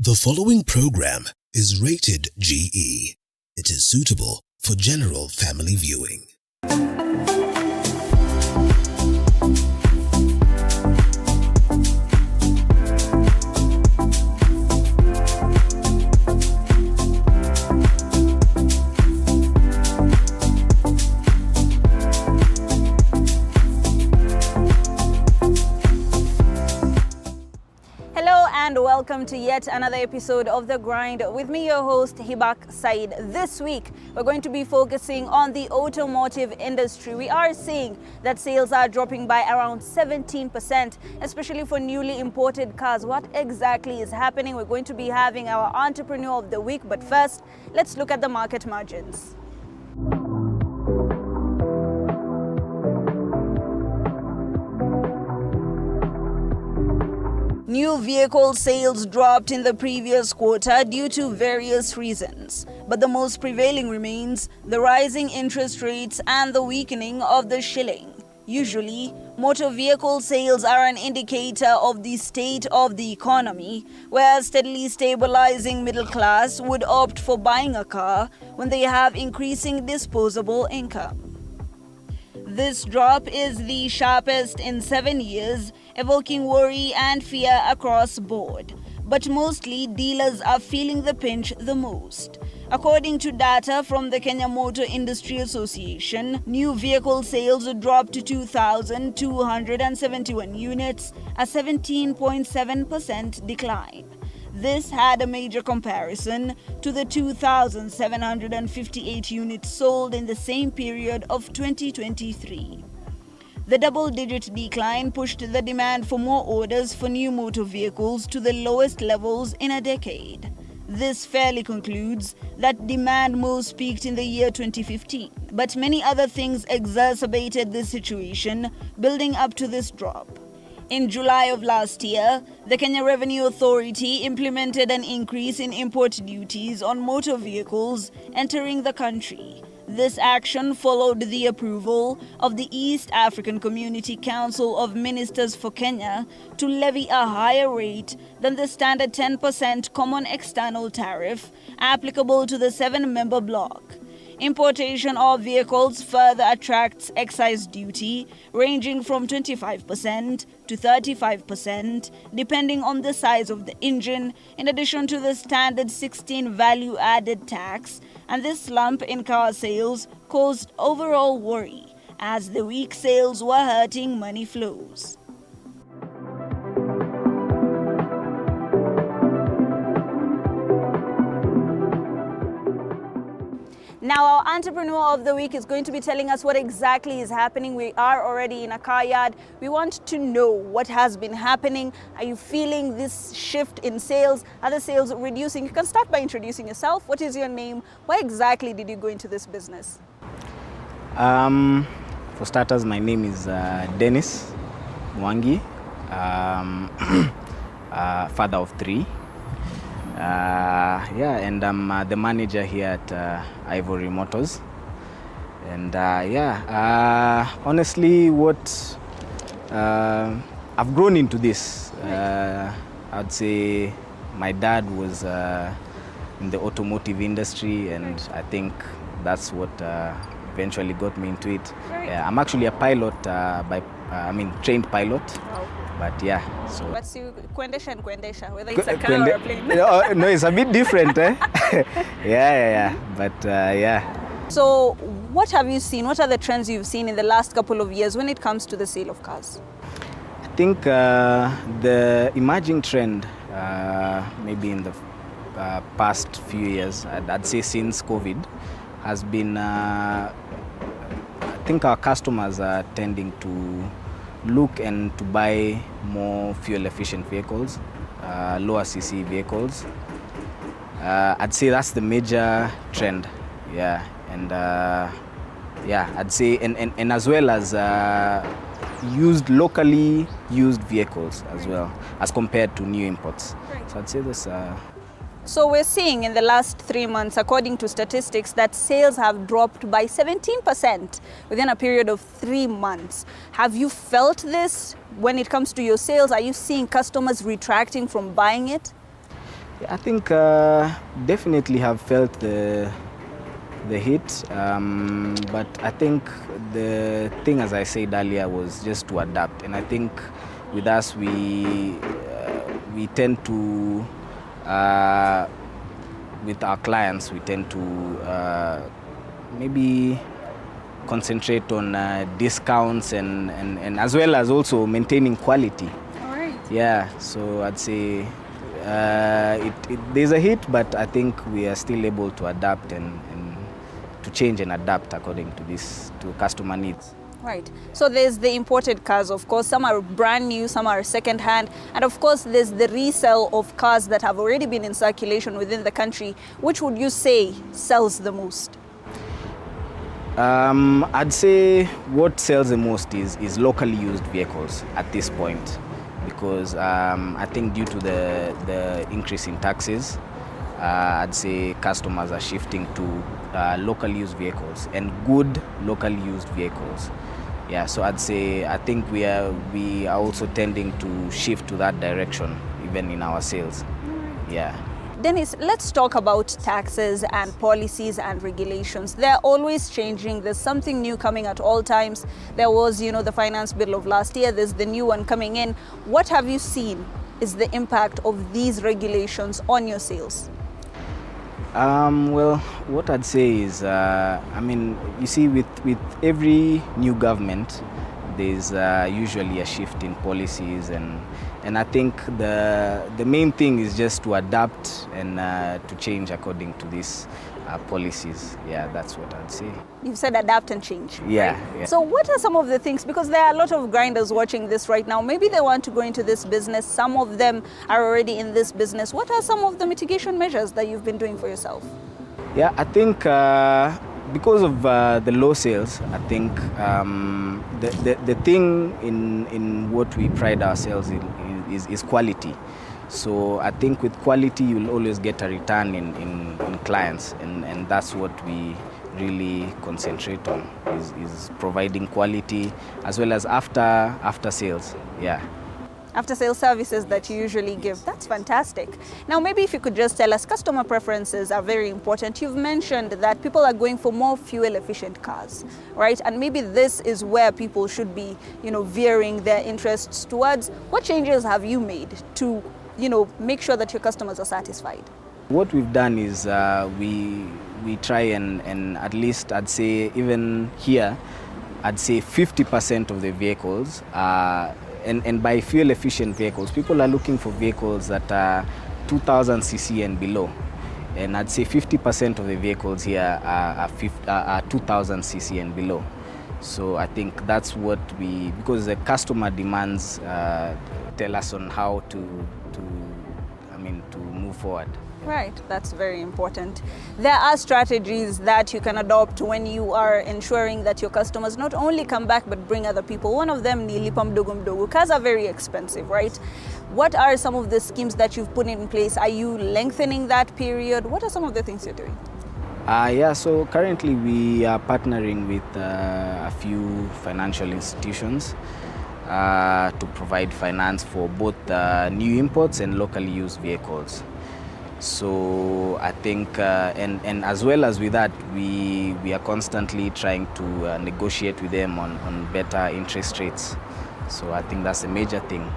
The following program is rated GE. It is suitable for general family viewing. And welcome to yet another episode of The Grind with me, your host Hibak Said. This week, we're going to be focusing on the automotive industry. We are seeing that sales are dropping by around 17%, especially for newly imported cars. What exactly is happening? We're going to be having our entrepreneur of the week, but first, let's look at the market margins. New vehicle sales dropped in the previous quarter due to various reasons, but the most prevailing remains the rising interest rates and the weakening of the shilling. Usually, motor vehicle sales are an indicator of the state of the economy, where steadily stabilizing middle class would opt for buying a car when they have increasing disposable income. This drop is the sharpest in 7 years, evoking worry and fear across board. But mostly, dealers are feeling the pinch the most. According to data from the Kenya Motor Industry Association, new vehicle sales dropped to 2,271 units, a 17.7% decline. This had a major comparison to the 2,758 units sold in the same period of 2023. The double-digit decline pushed the demand for more orders for new motor vehicles to the lowest levels in a decade. This fairly concludes that demand most peaked in the year 2015, but many other things exacerbated this situation, building up to this drop. In July of last year, the Kenya Revenue Authority implemented an increase in import duties on motor vehicles entering the country. This action followed the approval of the East African Community Council of Ministers for Kenya to levy a higher rate than the standard 10% common external tariff applicable to the 7-member bloc. Importation of vehicles further attracts excise duty ranging from 25% to 35%, depending on the size of the engine, in addition to the standard 16 value-added tax, and this slump in car sales caused overall worry, as the weak sales were hurting money flows. Now, our entrepreneur of the week is going to be telling us what exactly is happening. We are already in a car yard. We want to know what has been happening. Are you feeling this shift in sales? Are the sales reducing? You can start by introducing yourself. What is your name? Why exactly did you go into this business? For starters, my name is Dennis Mwangi, father of 3. And I'm the manager here at Ivory Motors. And honestly, what I've grown into this, I'd say my dad was in the automotive industry, and I think that's what eventually got me into it. I'm actually a pilot, trained pilot. Wow. But yeah, so. What's you kuendesha and kuendesha, whether it's a car or a plane? No, it's a bit different, eh? Yeah. But yeah. So, what have you seen? What are the trends you've seen in the last couple of years when it comes to the sale of cars? I think the emerging trend, maybe in the past few years, I'd say since COVID, has been. I think our customers are tending to look and to buy more fuel-efficient vehicles, lower CC vehicles. I'd say that's the major trend, yeah. And I'd say, and as well as locally used vehicles as well, as compared to new imports. Right. So I'd say this. So we're seeing in the last 3 months, according to statistics, that sales have dropped by 17% within a period of 3 months. Have you felt this when it comes to your sales? Are you seeing customers retracting from buying it? I think definitely have felt the hit, but I think the thing, as I said earlier, was just to adapt. And I think with us, we tend to, with our clients, we tend to maybe concentrate on discounts and as well as also maintaining quality. All right. Yeah, so I'd say there's a hit, but I think we are still able to adapt and to change and adapt according to customer needs. Right. So there's the imported cars, of course. Some are brand new, some are second hand. And of course, there's the resale of cars that have already been in circulation within the country. Which would you say sells the most? I'd say what sells the most is locally used vehicles at this point, because I think due to the increase in taxes, I'd say customers are shifting to local used vehicles and good local used vehicles. Yeah, so I'd say I think we are also tending to shift to that direction even in our sales. Yeah. Dennis, let's talk about taxes and policies and regulations. They're always changing. There's something new coming at all times. There was, the finance bill of last year. There's the new one coming in. What have you seen is the impact of these regulations on your sales? Well, what I'd say is, you see, with every new government, there's usually a shift in policies, and I think the main thing is just to adapt and to change according to these policies. Yeah, that's what I'd say. You've said adapt and change. Yeah, right? yeah. So what are some of the things, because there are a lot of grinders watching this right now, maybe they want to go into this business, some of them are already in this business. What are some of the mitigation measures that you've been doing for yourself? Yeah, I think because of the low sales, I think the thing in what we pride ourselves in is quality. So I think with quality, you'll always get a return in clients, and that's what we really concentrate on, is providing quality as well as after sales. Yeah. After sales services that you usually give. That's fantastic. Now, maybe if you could just tell us, customer preferences are very important. You've mentioned that people are going for more fuel efficient cars, right? And maybe this is where people should be, veering their interests towards. What changes have you made to, make sure that your customers are satisfied? What we've done is we try and at least, I'd say even here, I'd say 50% of the vehicles are, and by fuel efficient vehicles, people are looking for vehicles that are 2000 cc and below. And I'd say 50% of the vehicles here are 2000 cc and below. So I think that's what because the customer demands tell us on how to move forward. Right, that's very important. There are strategies that you can adopt when you are ensuring that your customers not only come back but bring other people. One of them, ni lipa mdogo mdogo. Cars are very expensive, right? What are some of the schemes that you've put in place? Are you lengthening that period? What are some of the things you're doing? Yeah, so currently we are partnering with a few financial institutions to provide finance for both new imports and locally used vehicles. So I think, and as well as with that, we are constantly trying to negotiate with them on better interest rates. So I think that's a major thing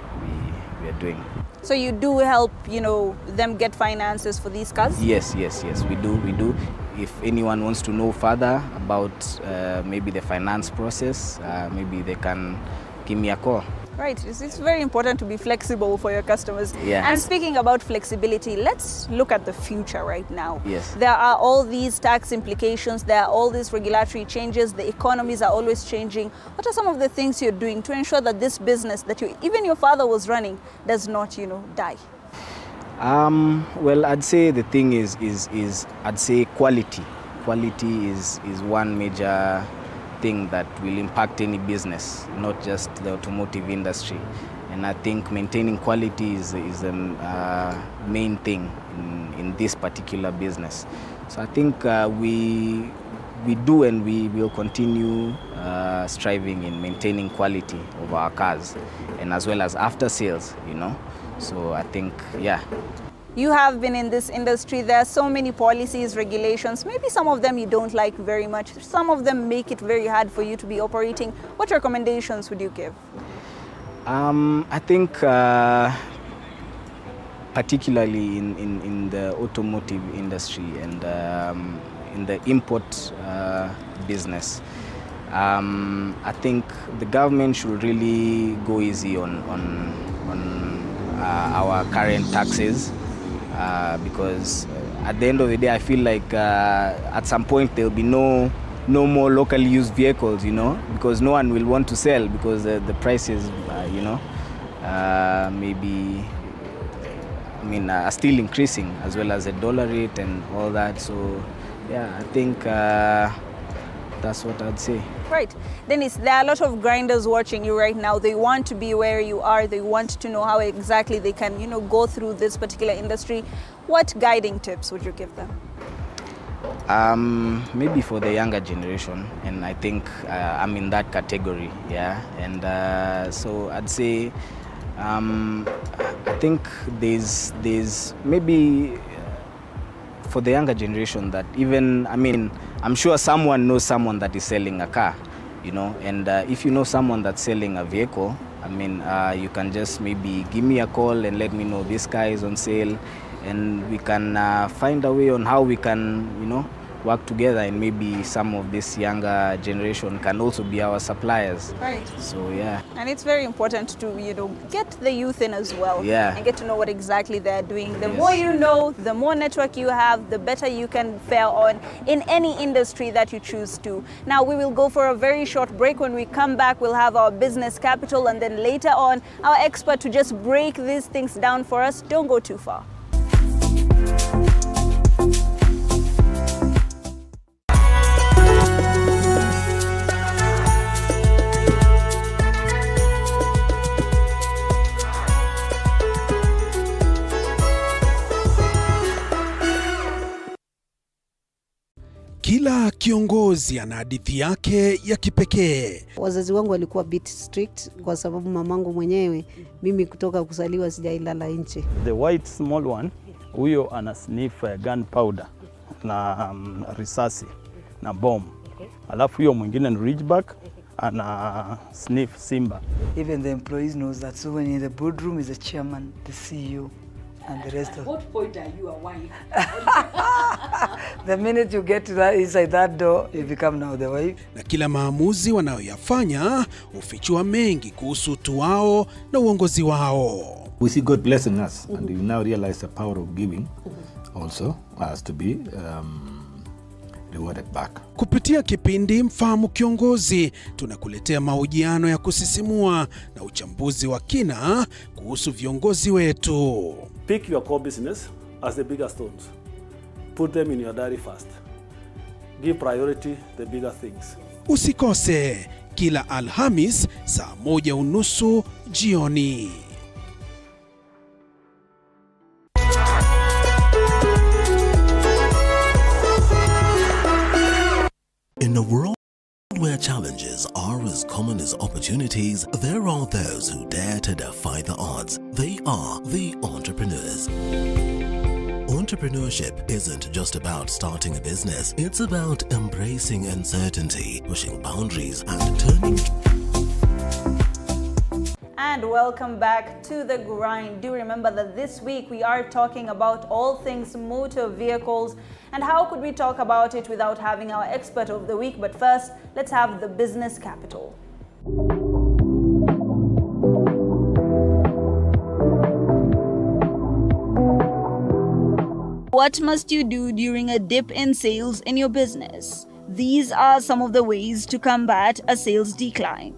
we are doing. So you do help, them get finances for these cars? Yes, we do. If anyone wants to know further about maybe the finance process, maybe they can give me a call. Right, it's very important to be flexible for your customers. Yeah. And speaking about flexibility, let's look at the future right now. Yes. There are all these tax implications, there are all these regulatory changes, the economies are always changing. What are some of the things you're doing to ensure that this business that even your father was running does not, die? Well, I'd say the thing is I'd say quality. Quality is one major thing that will impact any business, not just the automotive industry. And I think maintaining quality is the main thing in this particular business. So I think we do, and we will continue striving in maintaining quality of our cars, and as well as after sales, So I think, yeah. You have been in this industry. There are so many policies, regulations. Maybe some of them you don't like very much. Some of them make it very hard for you to be operating. What recommendations would you give? I think particularly in the automotive industry and in the import business, I think the government should really go easy on our current taxes. Because at the end of the day, I feel like at some point there'll be no more locally used vehicles, because no one will want to sell because the prices, maybe, are still increasing, as well as the dollar rate and all that. So, yeah, I think that's what I'd say. Right. Dennis, there are a lot of grinders watching you right now. They want to be where you are. They want to know how exactly they can, go through this particular industry. What guiding tips would you give them? Maybe for the younger generation, and I think I'm in that category, yeah. And so I'd say I think there's maybe for the younger generation that even, I'm sure someone knows someone that is selling a car, and if you know someone that's selling a vehicle, you can just maybe give me a call and let me know this car is on sale, and we can find a way on how we can, work together, and maybe some of this younger generation can also be our suppliers. Right. So, yeah. And it's very important to, get the youth in as well. Yeah. And get to know what exactly they're doing. The Yes. more you know, the more network you have, the better you can fare on in any industry that you choose to. Now, we will go for a very short break. When we come back, we'll have our business capital, and then later on, our expert to just break these things down for us. Don't go too far. Kila kiongozi ana hadithi yake ya kipekee. Wazazi wangu walikuwa bit strict kwa sababu mamangu mwenyewe, mimi kutoka kuzaliwa sijailala nje. The white small one, huyo ana sniff gunpowder na risasi na bomb. Alafu huyo mwingine ni Ridgeback ana sniff simba. Even the employees knows that. So when in the boardroom is the chairman, the CEO, and the rest of. At what point are you a wife? The minute you get to that inside that door, you become now the wife. Na kila maamuzi wanayoyafanya hufichua mengi kuhusu utu wao na uongozi wao. We see God blessing us, and we now realize the power of giving also has to be rewarded back. Kupitia kipindi Mfahamu Kiongozi, tunakuletea mahojiano ya kusisimua na uchambuzi wa kina kuhusu viongozi wetu. Pick your core business as the bigger stones. Put them in your diary first. Give priority the bigger things. Usikose kila Alhamis saa 1:30 jioni. In a world where challenges are as common as opportunities, there are those who dare to defy the odds. They are the entrepreneurs. Entrepreneurship isn't just about starting a business, it's about embracing uncertainty, pushing boundaries, and turning. And welcome back to The Grind. Do remember that this week we are talking about all things motor vehicles, and how could we talk about it without having our expert of the week? But first, let's have the business capital. What must you do during a dip in sales in your business? These are some of the ways to combat a sales decline.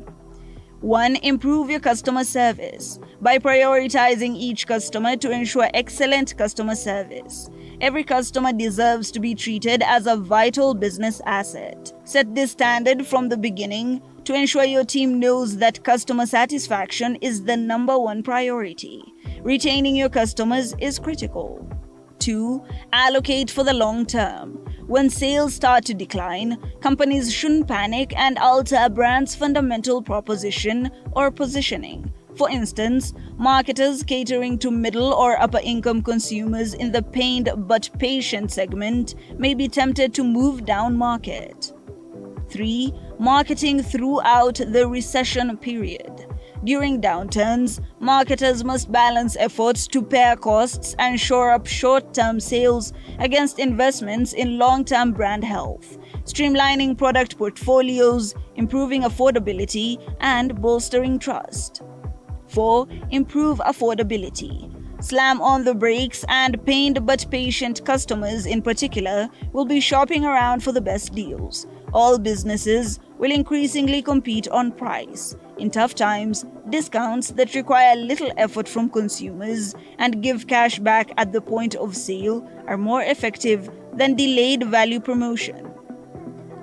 1. Improve your customer service by prioritizing each customer to ensure excellent customer service. Every customer deserves to be treated as a vital business asset. Set this standard from the beginning to ensure your team knows that customer satisfaction is the #1 priority. Retaining your customers is critical. 2. Allocate for the long term. When sales start to decline, companies shouldn't panic and alter a brand's fundamental proposition or positioning. For instance, marketers catering to middle or upper income consumers in the pained but patient segment may be tempted to move down market. 3. Marketing throughout the recession period. During downturns, marketers must balance efforts to pare costs and shore up short-term sales against investments in long-term brand health, streamlining product portfolios, improving affordability, and bolstering trust. 4. Improve affordability. Slam on the brakes, and pained but patient customers in particular will be shopping around for the best deals. All businesses will increasingly compete on price. In tough times, discounts that require little effort from consumers and give cash back at the point of sale are more effective than delayed value promotion.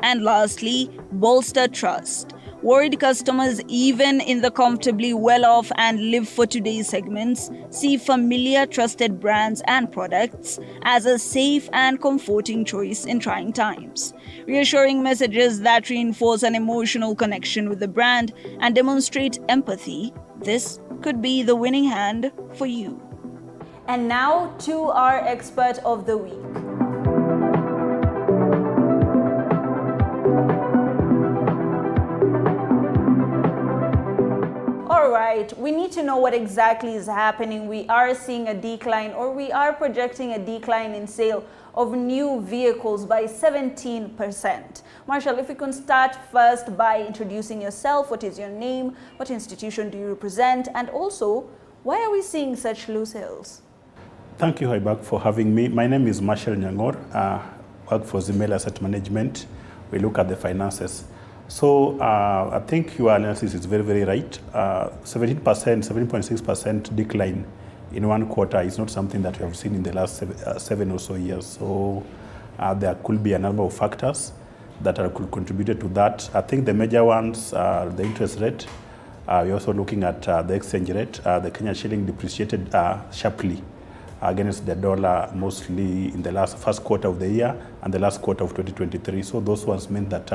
And lastly, bolster trust. Worried customers, even in the comfortably well-off and live-for-today segments, see familiar, trusted brands and products as a safe and comforting choice in trying times. Reassuring messages that reinforce an emotional connection with the brand and demonstrate empathy, this could be the winning hand for you. And now to our expert of the week. Alright, we need to know what exactly is happening. We are seeing a decline, or we are projecting a decline in sale of new vehicles by 17%. Marshall, if you can start first by introducing yourself. What is your name? What institution do you represent? And also, why are we seeing such low sales? Thank you, Haibak, for having me. My name is Marshall Nyangor. I work for Zimel Asset Management. We look at the finances. So I think your analysis is very, very right. 7.6% decline in one quarter is not something that we have seen in the last seven or so years. So there could be a number of factors that could contribute to that. I think the major ones are the interest rate. We're also looking at the exchange rate. The Kenya shilling depreciated sharply against the dollar, mostly in the first quarter of the year and the last quarter of 2023. So those ones meant that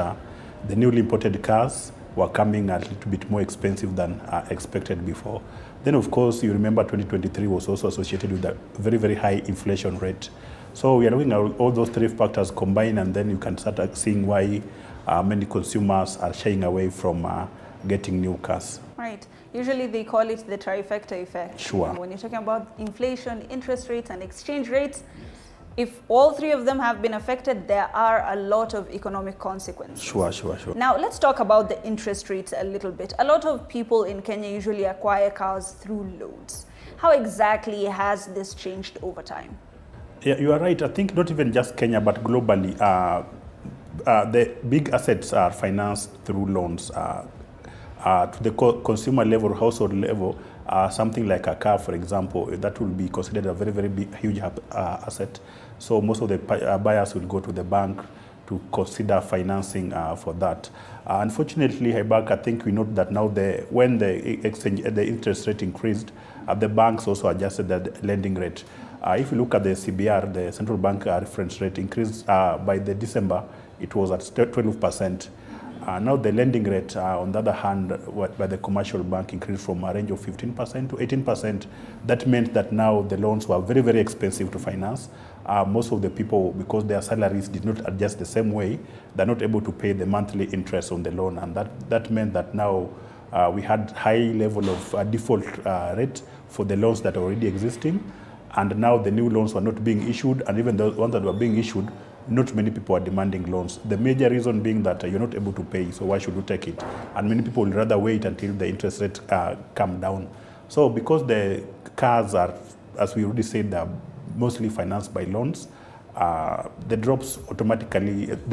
the newly imported cars were coming a little bit more expensive than expected before. Then, of course, you remember 2023 was also associated with a very, very high inflation rate. So we are looking at all those three factors combined, and then you can start seeing why many consumers are shying away from getting new cars. Right. Usually they call it the trifecta effect. Sure. You know, when you're talking about inflation, interest rates, and exchange rates, if all three of them have been affected, there are a lot of economic consequences. Sure. Now, let's talk about the interest rates a little bit. A lot of people in Kenya usually acquire cars through loans. How exactly has this changed over time? Yeah, you are right. I think not even just Kenya, but globally, the big assets are financed through loans. To the consumer level, household level, something like a car, for example, that will be considered a very, very big, huge asset. So most of the buyers will go to the bank to consider financing for that. Unfortunately, I think we note that now when the interest rate increased, the banks also adjusted the lending rate. If you look at the CBR, the central bank reference rate increased by the December, it was at 12%. Now the lending rate, on the other hand, by the commercial bank increased from a range of 15% to 18%. That meant that now the loans were very, very expensive to finance. Most of the people, because their salaries did not adjust the same way, they're not able to pay the monthly interest on the loan. And that meant that now we had high level of default rate for the loans that are already existing. And now the new loans were not being issued, and even the ones that were being issued, not many people are demanding loans. The major reason being that you're not able to pay, so why should you take it? And many people would rather wait until the interest rate come down. So because the cars are, as we already said, they're mostly financed by loans, the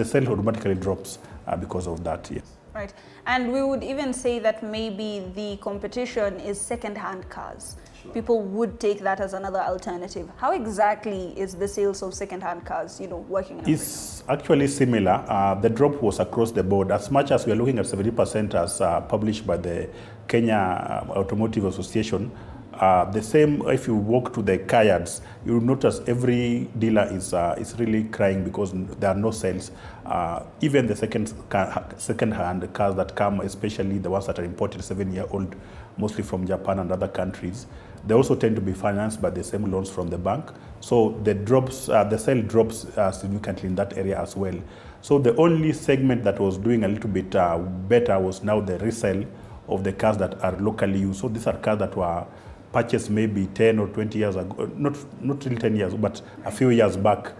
sale automatically drops because of that, yes. Right. And we would even say that maybe the competition is second-hand cars. Sure. People would take that as another alternative. How exactly is the sales of second-hand cars, working? It's actually similar. The drop was across the board. As much as we are looking at 70% as published by the Kenya Automotive Association, The same, if you walk to the car yards, you'll notice every dealer is really crying because there are no sales. Even the second-hand cars that come, especially the ones that are imported 7-year-old, mostly from Japan and other countries, they also tend to be financed by the same loans from the bank. So the sale drops significantly in that area as well. So the only segment that was doing a little bit better was now the resale of the cars that are locally used. So these are cars that were purchased maybe 10 or 20 years ago, not really 10 years, but a few years back.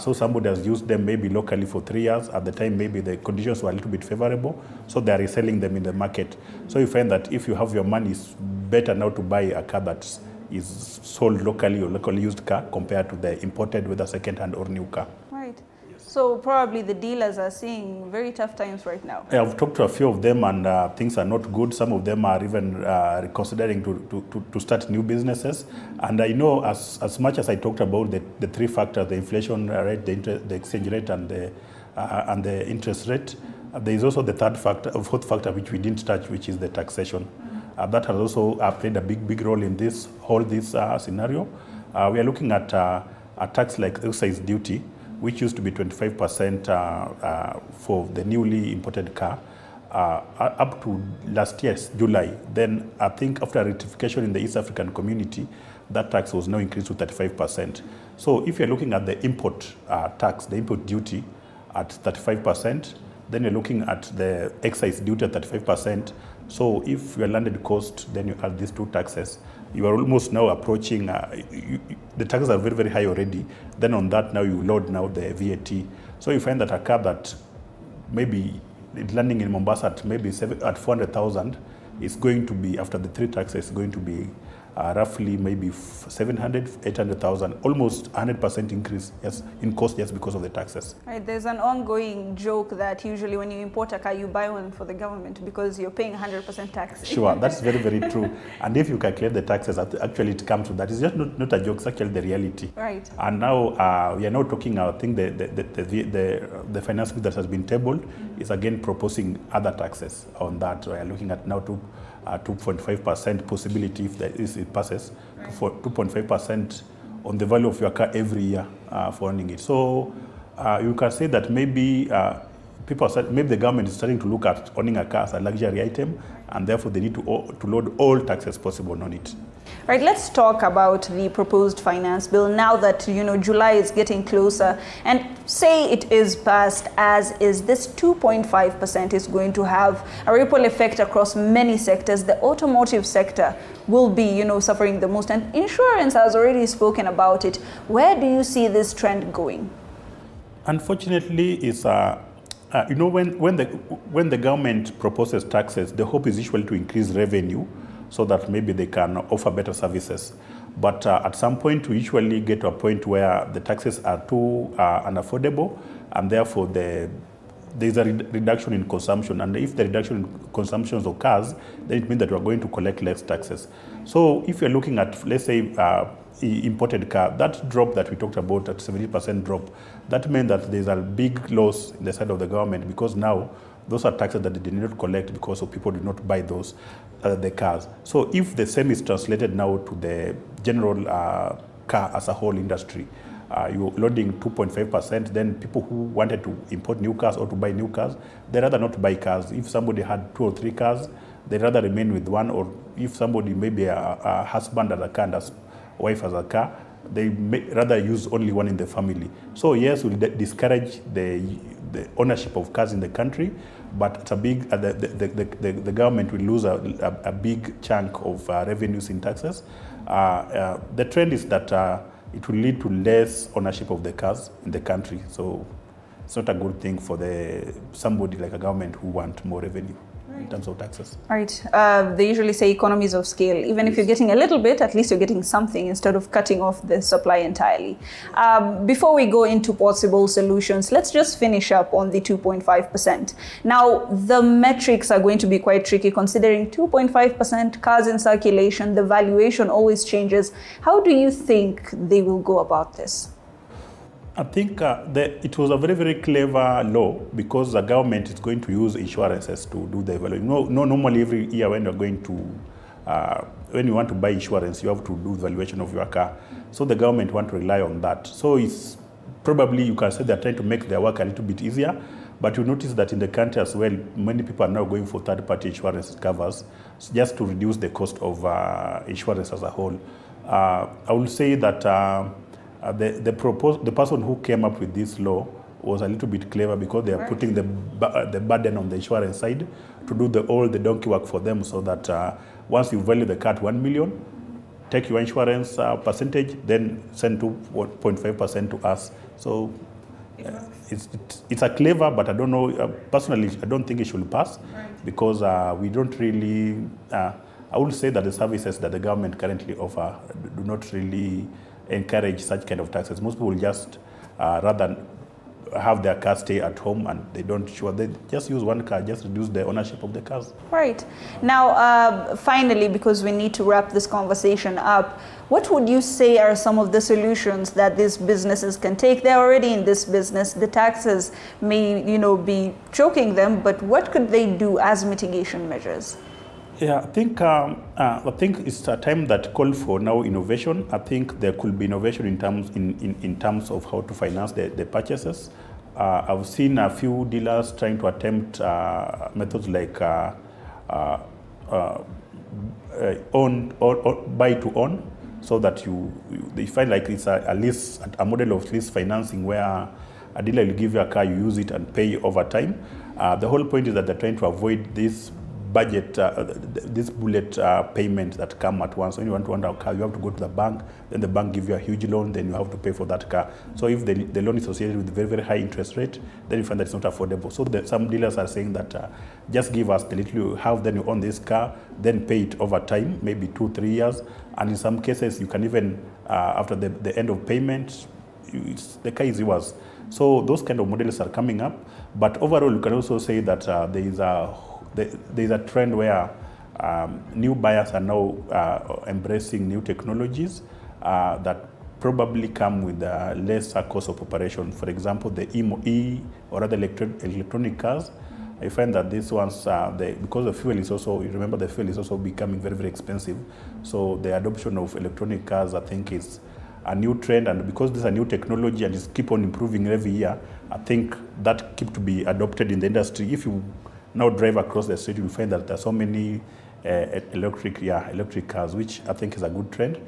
So somebody has used them maybe locally for 3 years. At the time, maybe the conditions were a little bit favorable, so they are reselling them in the market. So you find that if you have your money, it's better now to buy a car that is sold locally or locally used car compared to the imported, whether second-hand or new car. Right. So probably the dealers are seeing very tough times right now. I've talked to a few of them, and things are not good. Some of them are even considering to start new businesses. And I know as much as I talked about the three factors, the inflation rate, the exchange rate, and the interest rate, there is also the fourth factor, which we didn't touch, which is the taxation. That has also played a big role in this scenario. We are looking at a tax like excise duty, which used to be 25% for the newly imported car, up to last year's July. Then I think after rectification in the East African community, that tax was now increased to 35%. So if you're looking at the import tax, the import duty at 35%, then you're looking at the excise duty at 35%. So if your landed cost, then you add these two taxes, you are almost now approaching, the taxes are very high already. Then on that now you load now the VAT. So you find that a car that maybe landing in Mombasa at maybe at 400,000 is going to be, after the three taxes, going to be roughly maybe 700, 800,000, almost 100% increase in cost just because of the taxes. Right, there's an ongoing joke that usually when you import a car, you buy one for the government because you're paying 100% tax. Sure, that's very true. And if you calculate the taxes, actually it comes to that. It's just not a joke, it's actually the reality. Right. And now we are now talking, I think the finance bill that has been tabled is again proposing other taxes on that. We are looking at now 2.5% possibility, if it passes, for 2.5% on the value of your car every year for owning it. So you can say that maybe maybe the government is starting to look at owning a car as a luxury item, and therefore they need to load all taxes possible on it. Right, let's talk about the proposed finance bill now that, July is getting closer, and say it is passed as is. This 2.5% is going to have a ripple effect across many sectors. The automotive sector will be, suffering the most, and insurance has already spoken about it. Where do you see this trend going? Unfortunately, it's when the government proposes taxes, the hope is usually to increase revenue, so that maybe they can offer better services. But at some point, we usually get to a point where the taxes are too unaffordable, and therefore there's a reduction in consumption. And if the reduction in consumption occurs, then it means that we're going to collect less taxes. So if you're looking at, let's say, imported car, that drop that we talked about, that 70% drop, that means that there's a big loss in the side of the government, because now those are taxes that they did not collect because of people did not buy those the cars. So if the same is translated now to the general car as a whole industry, you're loading 2.5%, then people who wanted to import new cars or to buy new cars, they'd rather not buy cars. If somebody had 2 or 3 cars, they'd rather remain with one, or if somebody maybe a husband has a car and a wife has a car, they may rather use only one in the family. So yes, we'll discourage the ownership of cars in the country, but it's a big, the government will lose a big chunk of revenues in taxes. The trend is that it will lead to less ownership of the cars in the country. So it's not a good thing for somebody like a government who want more revenue in terms of taxes. Right. They usually say economies of scale. Even if you're getting a little bit, at least you're getting something instead of cutting off the supply entirely. Before we go into possible solutions, let's just finish up on the 2.5%. Now, the metrics are going to be quite tricky, considering 2.5% cars in circulation, the valuation always changes. How do you think they will go about this? I think it was a very clever law, because the government is going to use insurances to do the evaluation. Normally every year when you're going to when you want to buy insurance, you have to do valuation of your car. So the government want to rely on that. So it's probably, you can say they're trying to make their work a little bit easier, but you notice that in the country as well, many people are now going for third-party insurance covers just to reduce the cost of insurance as a whole. I will say that the person who came up with this law was a little bit clever, because they are putting the burden on the insurance side to do all the donkey work for them, so that once you value the car at 1 million, take your insurance percentage, then send 2.5% to us. So it's a clever, but I don't know, personally, I don't think it should pass, because we don't really, I would say that the services that the government currently offer do not really encourage such kind of taxes. Most people just rather have their car stay at home, and they just use one car, just reduce the ownership of the cars. Right. Now, finally, because we need to wrap this conversation up, what would you say are some of the solutions that these businesses can take? They're already in this business. The taxes may, be choking them, but what could they do as mitigation measures? Yeah, I think it's a time that called for now innovation. I think there could be innovation in terms of how to finance the purchases. I've seen a few dealers trying to attempt methods like own or buy to own, so that they find like it's a model of lease financing, where a dealer will give you a car, you use it and pay over time. The whole point is that they're trying to avoid this budget, this bullet payment that come at once. When you want to own a car, you have to go to the bank, then the bank give you a huge loan, then you have to pay for that car. So if the loan is associated with very, very high interest rate, then you find that it's not affordable. So some dealers are saying that just give us the little you have, then you own this car, then pay it over time, maybe 2-3 years. And in some cases, you can even, after the end of payment, the car is yours. So those kind of models are coming up. But overall, you can also say that there is a trend where new buyers are now embracing new technologies that probably come with lesser cost of operation. For example, the electronic cars. I find that these ones, because the fuel is also, you remember the fuel is also becoming very, very expensive. So the adoption of electronic cars, I think, is a new trend, and because this is a new technology and it's keep on improving every year, I think that keep to be adopted in the industry. If you now drive across the street, you will find that there are so many electric cars, which I think is a good trend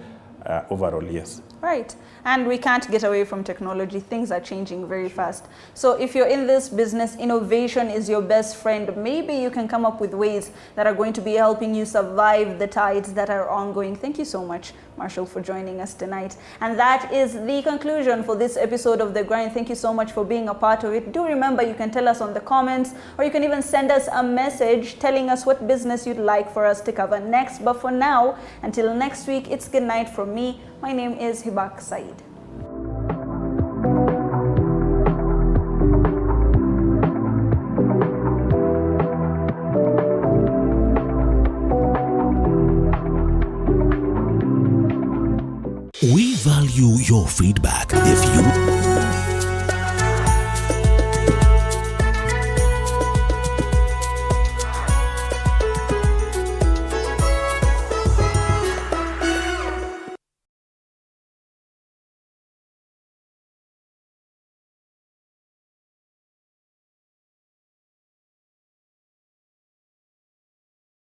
overall, yes. Right. And we can't get away from technology. Things are changing very fast. So if you're in this business, innovation is your best friend. Maybe you can come up with ways that are going to be helping you survive the tides that are ongoing. Thank you so much, Marshall, for joining us tonight. And that is the conclusion for this episode of The Grind. Thank you so much for being a part of it. Do remember, you can tell us on the comments, or you can even send us a message telling us what business you'd like for us to cover next. But for now, until next week, it's good night from me. My name is Hibak Said. We value your feedback. If you